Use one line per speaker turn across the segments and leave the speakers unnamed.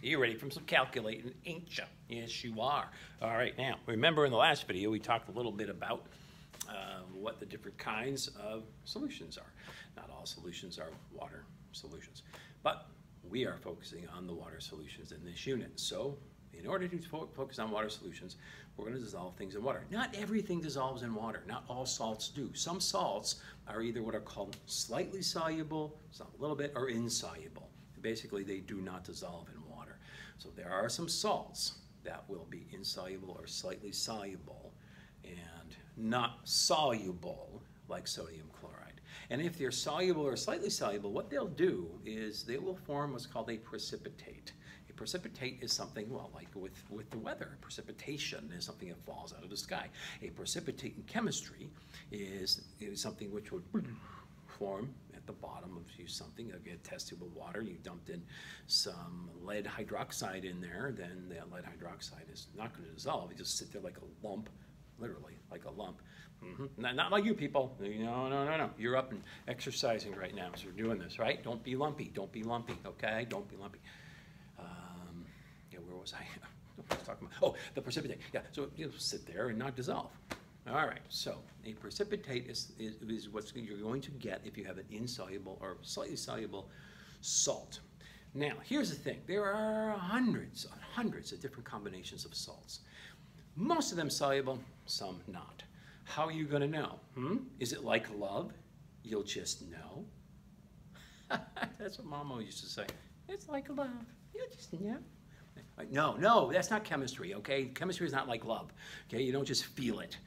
You're ready for some calculating, ain't you? Yes, you are. All right, now, remember in the last video, we talked a little bit about what the different kinds of solutions are. Not all solutions are water solutions, but we are focusing on the water solutions in this unit. So, in order to focus on water solutions, we're going to dissolve things in water. Not everything dissolves in water. Not all salts do. Some salts are either what are called slightly soluble, some a little bit, or insoluble. Basically, they do not dissolve in water. So there are some salts that will be insoluble or slightly soluble and not soluble like sodium chloride. And if they're soluble or slightly soluble, what they'll do is they will form what's called a precipitate. A precipitate is something, well, like with the weather. Precipitation is something that falls out of the sky. A precipitate in chemistry is something which would form at the bottom of something. If you had a test tube of water, you dumped in some lead hydroxide in there, then that lead hydroxide is not going to dissolve. It just sit there like a lump, literally like a lump. Not like you people. No. You're up and exercising right now, so we're doing this, right? Don't be lumpy. Don't be lumpy, okay? Don't be lumpy. Where was I? What was I talking about? Oh, the precipitate. Yeah, so you'll sit there and not dissolve. All right, so a precipitate is what you're going to get if you have an insoluble or slightly soluble salt. Now, here's the thing. There are hundreds of different combinations of salts. Most of them soluble, some not. How are you going to know? Is it like love? You'll just know. That's what Mom always used to say. It's like love. You'll just know. No, that's not chemistry, okay? Chemistry is not like love, okay? You don't just feel it.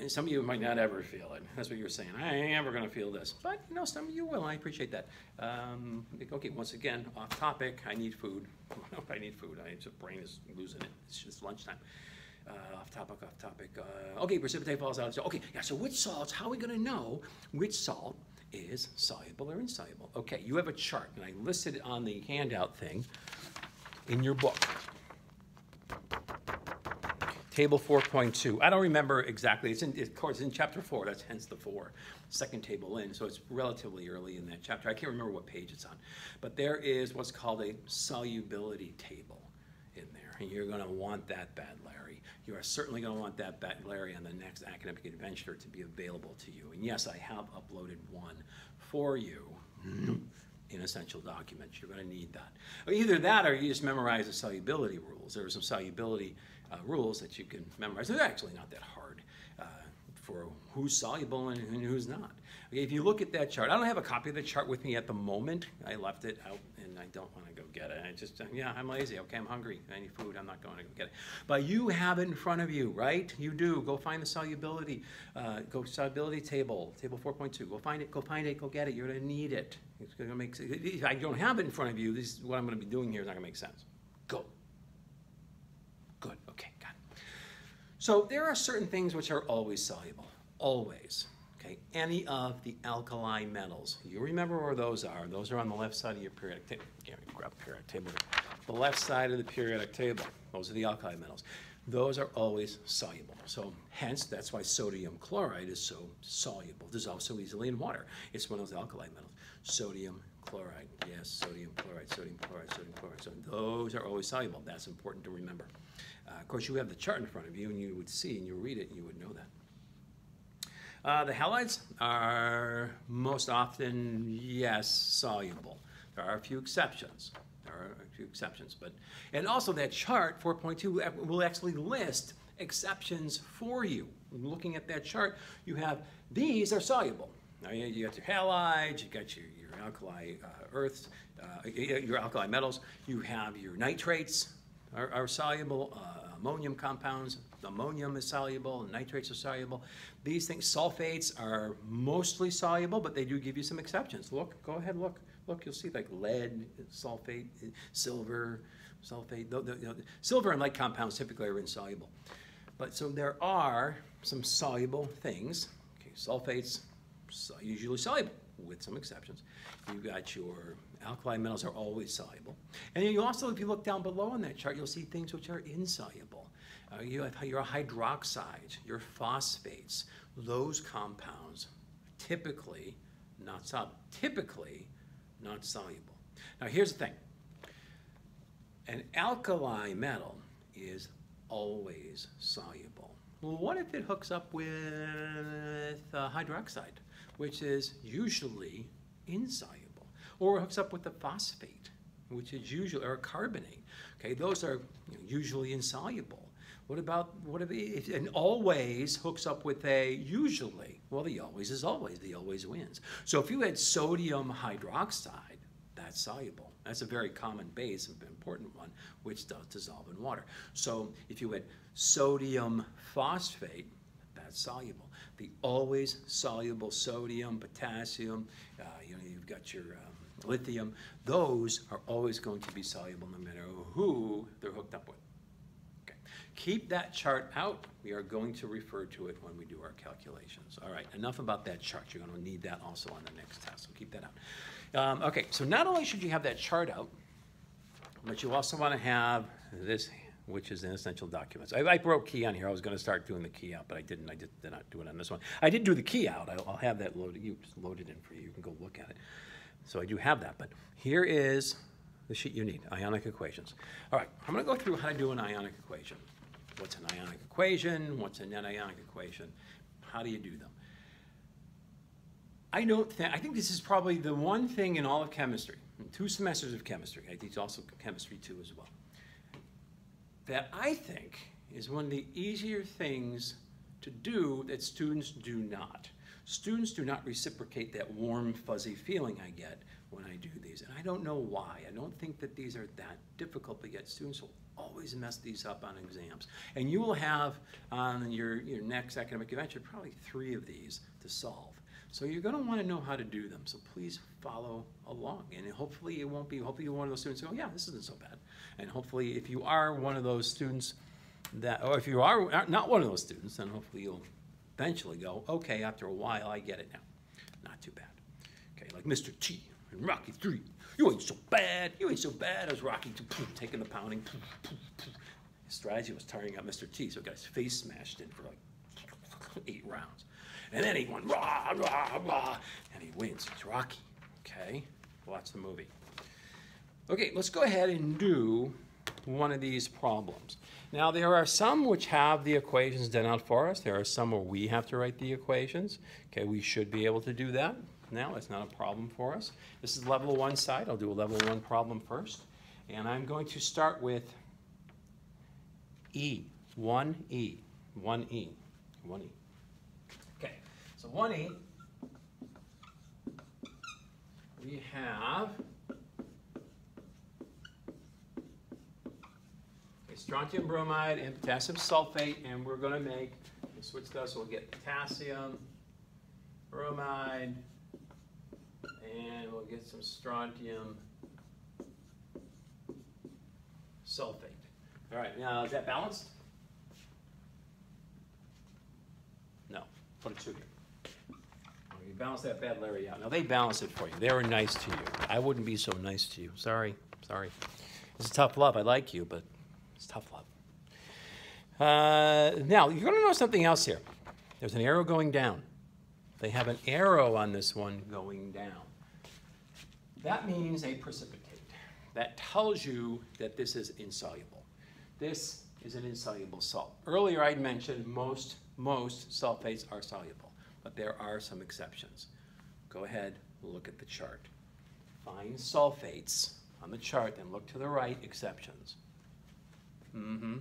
Some of you might not ever feel it. That's what you're saying. I ain't ever going to feel this. But, some of you will. I appreciate that. Okay, once again, off topic. I need food. I need food. My brain is losing it. It's just lunchtime. Off topic. Okay, precipitate falls out. So, okay, yeah, so which salts, how are we going to know which salt is soluble or insoluble? Okay, you have a chart, and I listed it on the handout thing in your book. Table 4.2. I don't remember exactly. Of course, it's in chapter 4. That's hence the 4. Second table in, so it's relatively early in that chapter. I can't remember what page it's on. But there is what's called a solubility table in there. And you're going to want that bad, Larry. You are certainly going to want that bad, Larry, on the next academic adventure to be available to you. And yes, I have uploaded one for you in essential documents. You're going to need that. Either that or you just memorize the solubility rules. There are some solubility rules that you can memorize. They're actually not that hard for who's soluble and who's not. Okay, if you look at that chart, I don't have a copy of the chart with me at the moment. I left it out and I don't want to go get it. I'm lazy. Okay, I'm hungry. I need food. I'm not going to go get it. But you have it in front of you, right? You do. Go find the solubility. Solubility table, table 4.2. Go find it. Go get it. You're going to need it. It's going to make sense. If I don't have it in front of you, this is what I'm going to be doing here is not going to make sense. Go. Good. Okay, got it. So there are certain things which are always soluble. Always. Okay, any of the alkali metals. You remember where those are. Those are on the left side of your periodic table. Yeah, grab the periodic table. The left side of the periodic table. Those are the alkali metals. Those are always soluble. So hence, that's why sodium chloride is so soluble. Dissolves so easily in water. It's one of those alkali metals. Sodium chloride. Yes, sodium chloride, sodium chloride, sodium chloride. So those are always soluble. That's important to remember. Of course, you have the chart in front of you, and you would see, and you read it, and you would know that. The halides are most often, yes, soluble. There are a few exceptions. And also that chart, 4.2, will actually list exceptions for you. Looking at that chart, you have, these are soluble. Now, you got your halides, you got your alkali earths, your alkali metals, you have your nitrates are soluble, ammonium compounds, ammonium is soluble, and nitrates are soluble. These things, sulfates are mostly soluble, but they do give you some exceptions. Look, go ahead, look, you'll see like lead, sulfate, silver, sulfate. Silver and lead compounds typically are insoluble. But so there are some soluble things. Okay, sulfates, usually soluble, with some exceptions. You've got your alkali metals are always soluble. And then you also, if you look down below on that chart, you'll see things which are insoluble. You have your hydroxides, your phosphates. Those compounds typically not soluble. Now here's the thing. An alkali metal is always soluble. Well, what if it hooks up with hydroxide, which is usually insoluble, or it hooks up with a phosphate, which is usually, or a carbonate? Okay, those are usually insoluble. What if an always hooks up with a usually? Well, the always is always. The always wins. So if you had sodium hydroxide, that's soluble. That's a very common base, an important one, which does dissolve in water. So if you had sodium phosphate, that's soluble. The always soluble sodium, potassium, you've got your lithium, those are always going to be soluble no matter who they're hooked up with. Okay. Keep that chart out. We are going to refer to it when we do our calculations. All right, enough about that chart. You're going to need that also on the next test, so keep that out. Okay, so not only should you have that chart out, but you also want to have this, which is in essential documents. I wrote key on here. I was going to start doing the key out, but I didn't. I did not do it on this one. I did do the key out. I'll have that loaded. You just load it in for you. You can go look at it. So I do have that, but here is the sheet you need, Ionic Equations. All right, I'm going to go through how to do an Ionic Equation. What's an Ionic Equation? What's a Net Ionic Equation? How do you do them? I think this is probably the one thing in all of chemistry, in 2 semesters of chemistry, I teach also chemistry 2 as well, that I think is one of the easier things to do that students do not. Students do not reciprocate that warm, fuzzy feeling I get when I do these. And I don't know why. I don't think that these are that difficult, but yet students will always mess these up on exams. And you will have on your next academic adventure probably 3 of these to solve. So you're going to want to know how to do them. So please follow along. And hopefully it won't be, hopefully you're one of those students who go, yeah, this isn't so bad. And hopefully if you are one of those students that, or if you are not one of those students, then hopefully you'll eventually go, okay, after a while, I get it now. Not too bad. Okay, like Mr. T in Rocky 3. You ain't so bad. You ain't so bad as Rocky 2, taking the pounding. His strategy was tiring out Mr. T, so he got his face smashed in for like 8 rounds. And then he went, rah, rah, rah, and he wins. It's Rocky. Okay, watch the movie. Okay, let's go ahead and do one of these problems. Now, there are some which have the equations done out for us. There are some where we have to write the equations. Okay, we should be able to do that. Now, it's not a problem for us. This is level 1 side. I'll do a level 1 problem first. And I'm going to start with E, 1E, 1E, 1E. Okay, so 1E, we have strontium bromide and potassium sulfate, and we're going to make, we'll switch those, so we'll get potassium bromide, and we'll get some strontium sulfate. All right, now is that balanced? No, put a 2 here. You balance that bad Larry out. Now they balance it for you. They were nice to you. I wouldn't be so nice to you. Sorry, sorry. It's tough love. I like you, but it's tough love. Now, you're going to know something else here. There's an arrow going down. They have an arrow on this one going down. That means a precipitate. That tells you that this is insoluble. This is an insoluble salt. Earlier I'd mentioned most sulfates are soluble, but there are some exceptions. Go ahead, look at the chart. Find sulfates on the chart, then look to the right, exceptions.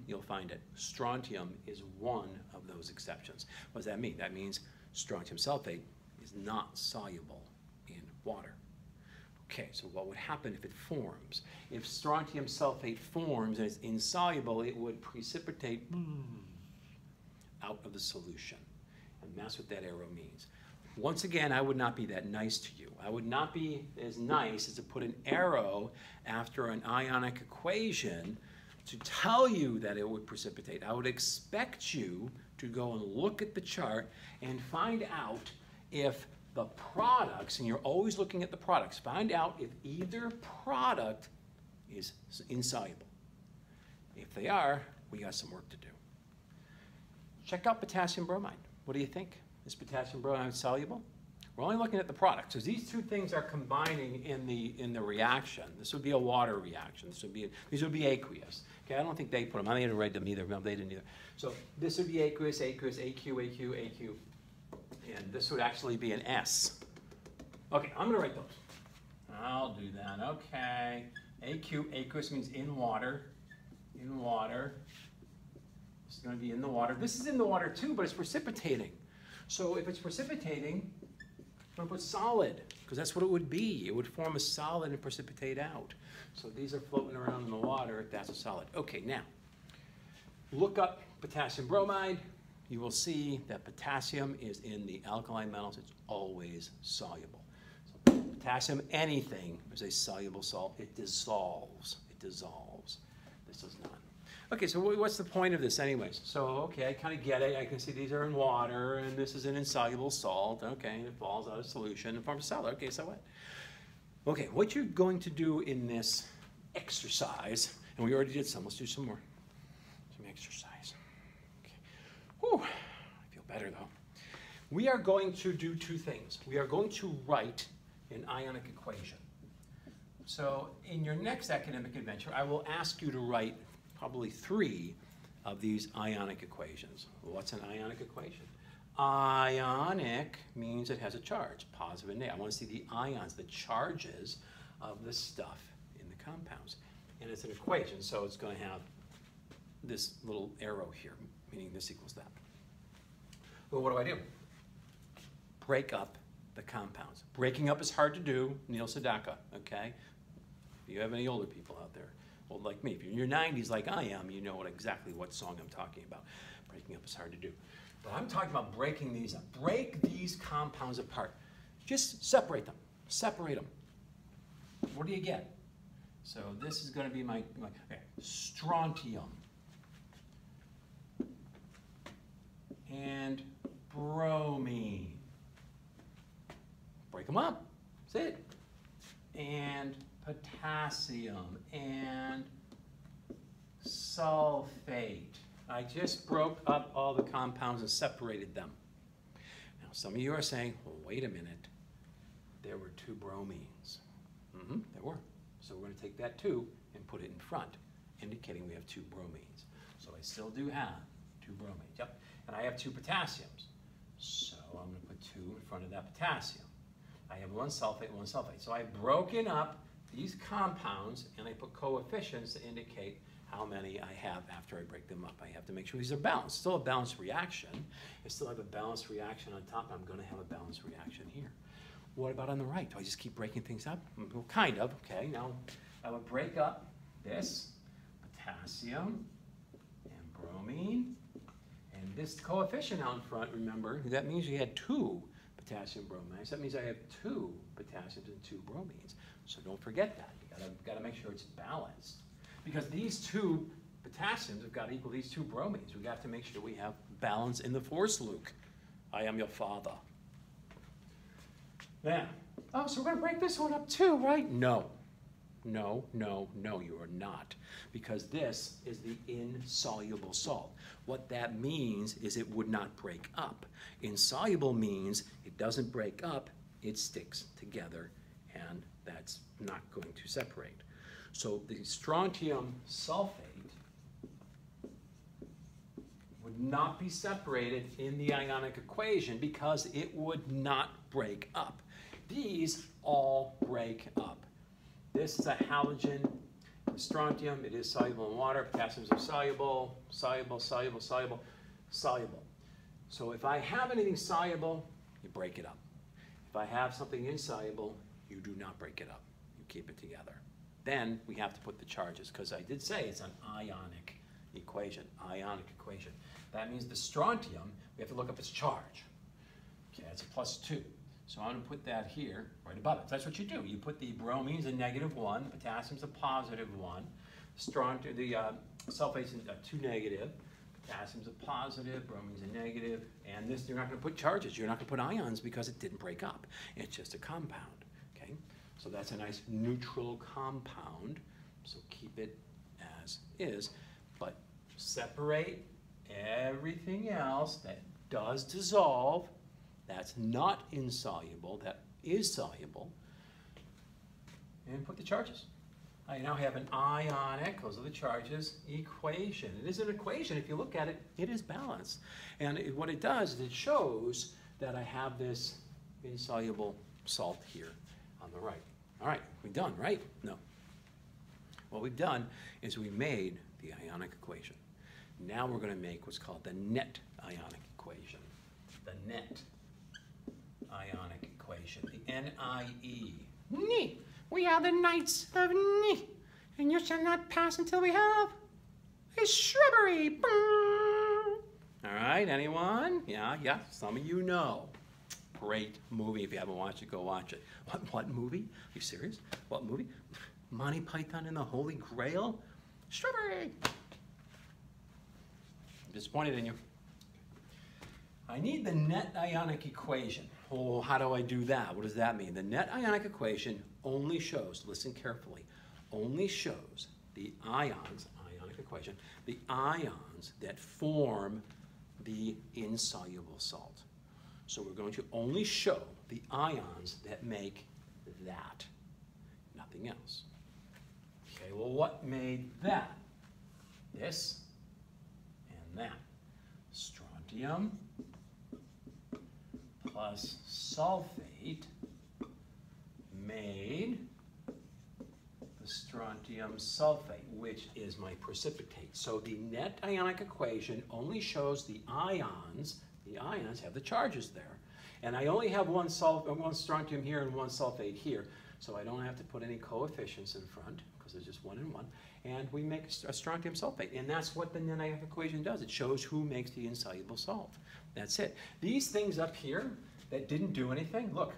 You'll find it. Strontium is one of those exceptions. What does that mean? That means strontium sulfate is not soluble in water. Okay, so what would happen if it forms? If strontium sulfate forms and it's insoluble, it would precipitate out of the solution. And that's what that arrow means. Once again, I would not be that nice to you. I would not be as nice as to put an arrow after an ionic equation to tell you that it would precipitate. I would expect you to go and look at the chart and find out if the products, and you're always looking at the products, find out if either product is insoluble. If they are, we got some work to do. Check out potassium bromide. What do you think? Is potassium bromide soluble? We're only looking at the product. So these two things are combining in the reaction. This would be a water reaction. These would be aqueous. Okay, I don't think they put them. I didn't write them either. No, they didn't either. So this would be aqueous, aqueous, AQ, AQ, AQ. And this would actually be an S. Okay, I'm going to write those. I'll do that. Okay. AQ, aqueous means in water. In water. This is going to be in the water. This is in the water too, but it's precipitating. So if it's precipitating, I'm going to put solid, because that's what it would be. It would form a solid and precipitate out. So these are floating around in the water. That's a solid. Okay, now, look up potassium bromide. You will see that potassium is in the alkaline metals. It's always soluble. So potassium, anything, is a soluble salt. It dissolves. It dissolves. This does not. Okay, so what's the point of this anyways? So, okay, I kind of get it. I can see these are in water, and this is an insoluble salt. Okay, it falls out of solution and forms a solid. Okay, so what? Okay, what you're going to do in this exercise, and we already did some. Let's do some more. Some exercise. Okay. Whew, I feel better, though. We are going to do two things. We are going to write an ionic equation. So in your next academic adventure, I will ask you to write probably 3 of these ionic equations. What's an ionic equation? Ionic means it has a charge, positive and negative. I want to see the ions, the charges of the stuff in the compounds. And it's an equation, so it's going to have this little arrow here, meaning this equals that. Well, what do? Break up the compounds. Breaking up is hard to do, Neil Sedaka, okay? If you have any older people out there, old like me, if you're in your 90s like I am, you know exactly what song I'm talking about. Breaking up is hard to do. But I'm talking about breaking these up. Break these compounds apart. Just separate them. Separate them. What do you get? So this is going to be my okay, strontium and bromine. Break them up. That's it. And potassium and sulfate. I just broke up all the compounds and separated them. Now, some of you are saying, well, wait a minute. There were 2 bromines. There were. So we're going to take that 2 and put it in front, indicating we have 2 bromines. So I still do have 2 bromines. Yep. And I have 2 potassiums. So I'm going to put 2 in front of that potassium. I have 1 sulfate, 1 sulfate. So I've broken up these compounds, and I put coefficients to indicate how many I have after I break them up. I have to make sure these are balanced. Still a balanced reaction. I still have a balanced reaction on top. I'm going to have a balanced reaction here. What about on the right? Do I just keep breaking things up? Well, kind of. Okay, now I would break up this potassium and bromine. And this coefficient out in front, remember, that means you had 2 potassium bromides. That means I have 2 potassiums and 2 bromines. So don't forget that. You gotta make sure it's balanced. Because these 2 potassiums have got to equal these 2 bromines. We got to make sure we have balance in the force, Luke. I am your father. Now, oh, so we're going to break this one up too, right? No. No, no, no, you are not. Because this is the insoluble salt. What that means is it would not break up. Insoluble means it doesn't break up, it sticks together, and that's not going to separate. So the strontium sulfate would not be separated in the ionic equation because it would not break up. These all break up. This is a halogen. Strontium, it is soluble in water. Potassiums are soluble, soluble, soluble, soluble, soluble. So if I have anything soluble, you break it up. If I have something insoluble, you do not break it up. You keep it together. Then we have to put the charges, because I did say it's an ionic equation. Ionic equation. That means the strontium, we have to look up its charge. Okay, it's a +2. So I'm going to put that here, right above it. That's what you do. You put the bromines a -1, the potassium's a +1, the sulfate's a 2 negative, potassium's a positive, bromine's a negative, and this you're not going to put charges. You're not going to put ions because it didn't break up. It's just a compound. Okay, so that's a nice neutral compound. So keep it as is, but separate everything else that does dissolve. that's not insoluble, that is soluble, and put the charges. I now have an ionic, those are the charges, equation. It is an equation. If you look at it, it is balanced. And what it does is it shows that I have this insoluble salt here on the right. All right, we're done, right? No. What we've done is we made the ionic equation. Now we're going to make what's called the net ionic equation. The net ionic equation, the N-I-E. Ni. We are the knights of Ni, and you shall not pass until we have a shrubbery. All right, anyone? Yeah, some of you know. Great movie. If you haven't watched it, go watch it. What movie? Are you serious? What movie? Monty Python and the Holy Grail? Shrubbery. I'm disappointed in you. I need the net ionic equation. Oh, how do I do that? What does that mean? The net ionic equation only shows, listen carefully, only shows the ions, ionic equation, the ions that form the insoluble salt. So we're going to only show the ions that make that, nothing else. Okay, well, what made that? This and that. Strontium plus sulfate made the strontium sulfate, which is my precipitate. So the net ionic equation only shows the ions. The ions have the charges there. And I only have one strontium here and one sulfate here, so I don't have to put any coefficients in front, because there's just one and one. And we make a strontium sulfate. And that's what the net ionic equation does. It shows who makes the insoluble salt. That's it. These things up here that didn't do anything, look.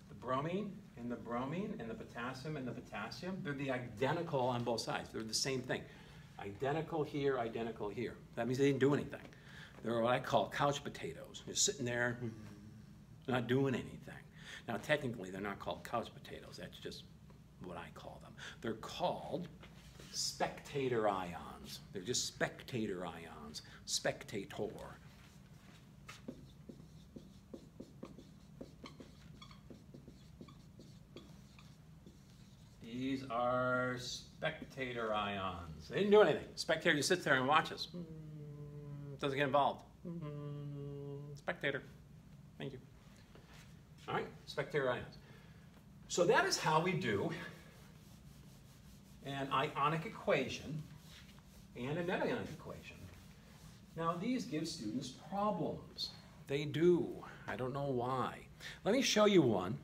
The bromine and the potassium and the potassium, they're the identical on both sides. They're the same thing. Identical here, identical here. That means they didn't do anything. They're what I call couch potatoes. They're sitting there, not doing anything. Now, technically, they're not called couch potatoes. That's just what I call them. They're called spectator ions. They're just spectator ions. Spectator. These are spectator ions. They didn't do anything. Spectator just sits there and watches. Doesn't get involved. Spectator. Thank you. All right, spectator ions. So that is how we do an ionic equation and a net ionic equation. Now these give students problems. They do. I don't know why. Let me show you one.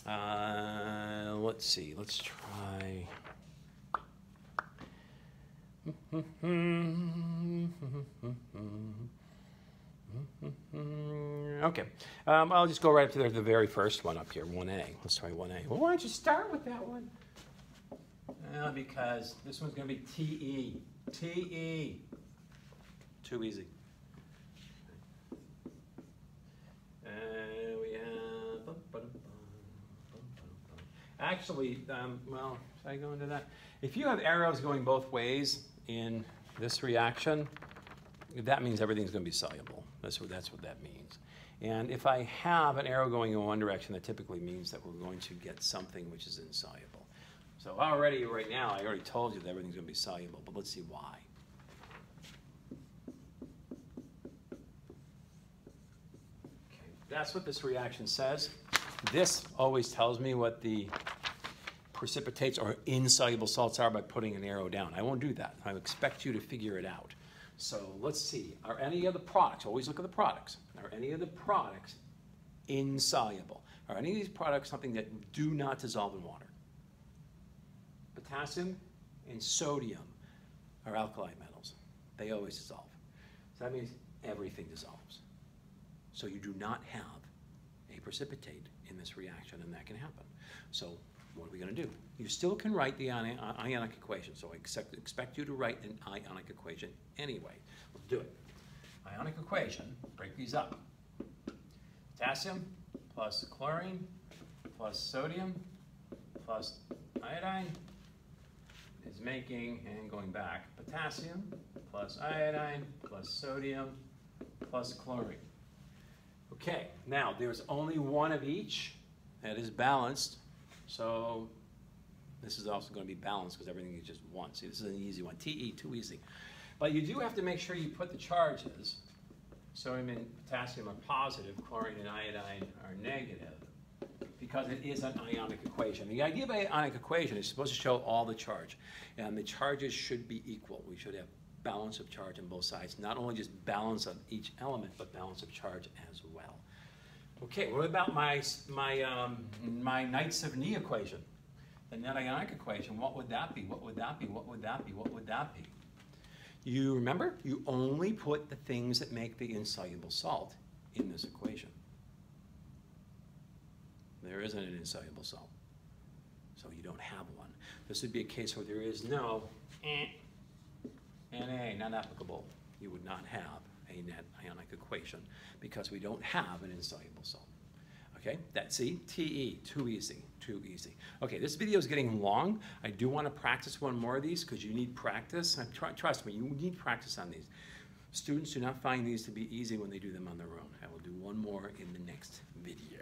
Let's see. Let's try. Okay, I'll just go right up to the very first one up here, 1A. Let's try 1A. Well, why don't you start with that one? Because this one's going to be TE. TE. Too easy. We have... Actually, well, should I go into that? If you have arrows going both ways in this reaction, that means everything's going to be soluble. That's what that means. And if I have an arrow going in one direction, that typically means that we're going to get something which is insoluble. So already, right now, I already told you that everything's going to be soluble, but let's see why. Okay, that's what this reaction says. This always tells me what the precipitates or insoluble salts are by putting an arrow down. I won't do that. I expect you to figure it out. So let's see. Are any of the products, always look at the products, are any of the products insoluble? Are any of these products something that do not dissolve in water? Potassium and sodium are alkali metals. They always dissolve. So that means everything dissolves. So you do not have a precipitate in this reaction, and that can happen. So what are we going to do? You still can write the ionic equation, so I expect you to write an ionic equation anyway. Let's do it. Ionic equation, break these up. Potassium plus chlorine plus sodium plus iodine is making, and going back, potassium plus iodine plus sodium plus chlorine. Okay, now there's only one of each that is balanced, so this is also going to be balanced because everything is just one. See, this is an easy one. TE, too easy. But you do have to make sure you put the charges. Sodium and potassium are positive, chlorine and iodine are negative, because it is an ionic equation. The idea of an ionic equation is supposed to show all the charge, and the charges should be equal. We should have balance of charge on both sides, not only just balance of each element, but balance of charge as well. Okay, what about my Knights of Ni equation? The Net Ionic Equation, what would that be? What would that be? What would that be? What would that be? You remember, you only put the things that make the insoluble salt in this equation. There isn't an insoluble salt, so you don't have one. This would be a case where there is no Na, not applicable. You would not have a net ionic equation because we don't have an insoluble salt. Okay, that's see, TE, too easy, too easy. Okay, this video is getting long. I do want to practice one more of these because you need practice. Trust me, you need practice on these. Students do not find these to be easy when they do them on their own. I will do one more in the next video.